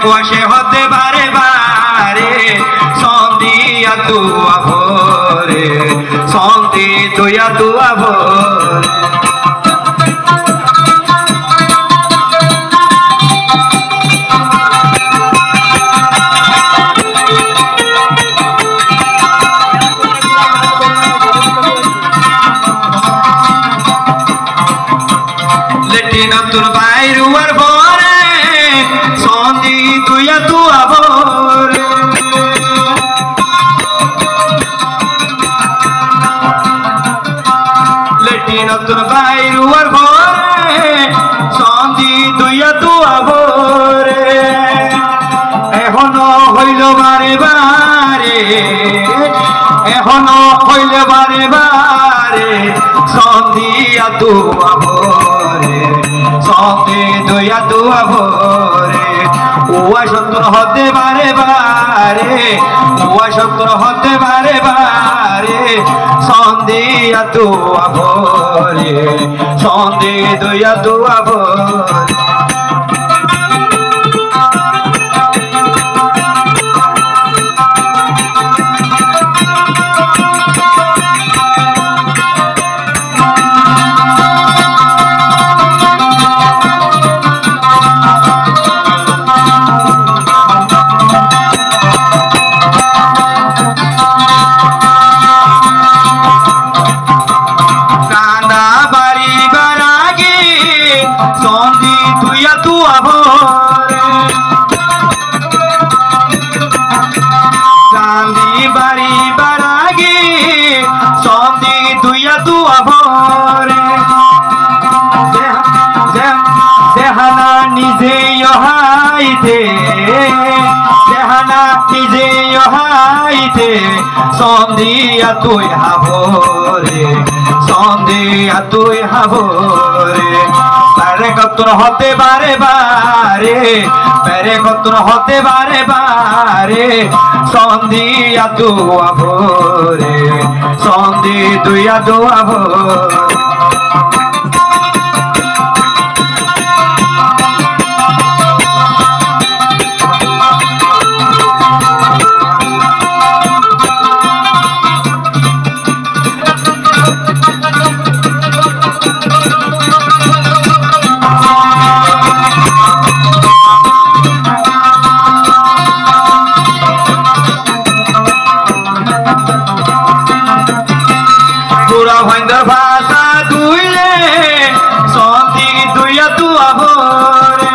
ওয়াশে হতে বারে বারে সন্ধিয়া তুয়া ভোরে সন্ধি তুয়া তুয়া ভোরে নতুন বাইরুয়ার ভরে সন্ধি তুইয়া তুয়া ভোরে লেটি নতুন বাইরুয়ার ভরে সন্ধি তুইয়া তুয়া ভোরে এখনো হইল বারে বারে এখনো হইল বারে বারে সন্ধিয়া তুয়া ভোরে সন্ধি তুইয়া তুয়া ভোরে উয়া সন্তর হতে বারে বারে উয়া সন্তর হতে বারে বারে সন্ধিয়া তুয়া ভোরে সন্ধি তুইয়া তুয়া ভোরে সন্ধি তুইয়া তুয়া ভোরে চাঁদি বাড়ি বারাগে সন্ধি তুইয়া তুয়া ভোরে দেহানা নিজে হাইতে দেহানা নিজে হাইতে সন্ধিয়া তুইয়া ভোরে সন্ধিয়া তুইয়া ভোরে পেরে কতর হতে বারে বারে পেরে কতর হতে বারে বারে সন্ধিয়া তুয়া ভোরে সন্ধি তুইয়া তুয়া ভোরে ভাষা দুইলে সন্ধি তুইয়া তুয়া ভোরে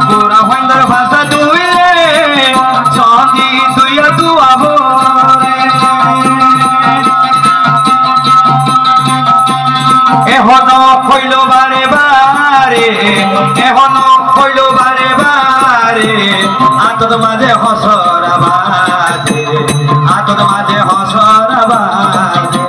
গোরা ভাইন্দার ভাষা দুইলে সন্ধি তুইয়া তুয়া ভোরে এখনো হইল বারে বারে এখনো হইল বারে বারে আতত মাঝে হসরা বাজে আতত মাঝে হসরা বাজে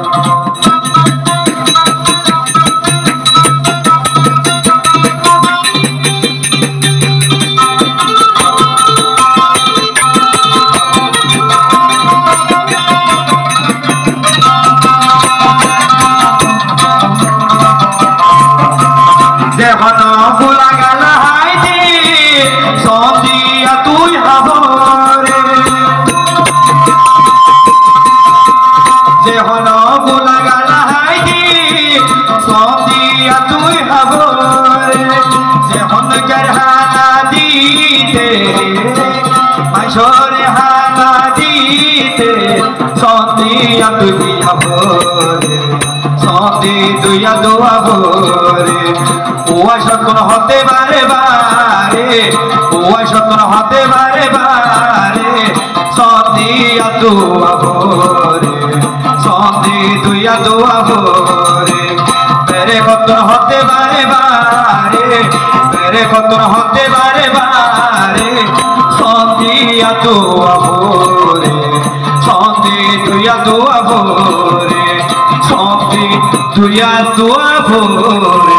যেহন ভুলা গেল হাইতে সন্ধিয়া তুই হাবরে যেহন ভুলা গেল হাইতে সন্ধিয়া তুই হাবরে যেহন যার হানা দিতে মাইশরে হানা দিতে সন্ধিয়া তুই হাবরে সন্ধি তুইয়া তুয়া ভোরে ওয়া সতন হতে বারে বারে ওয়া সতন হতে বারে বারে সন্ধিয়া তুয়া ভোরে সন্ধি তুইয়া তুয়া ভোরে পেরে কতন হতে বারে বারে পেরে কতন হতে বারে বারে সন্ধিয়া তুয়া ভোরে সন্ধি তুইয়া তুয়া ভোরে সন্ধি তুইয়া তুয়া ভোরে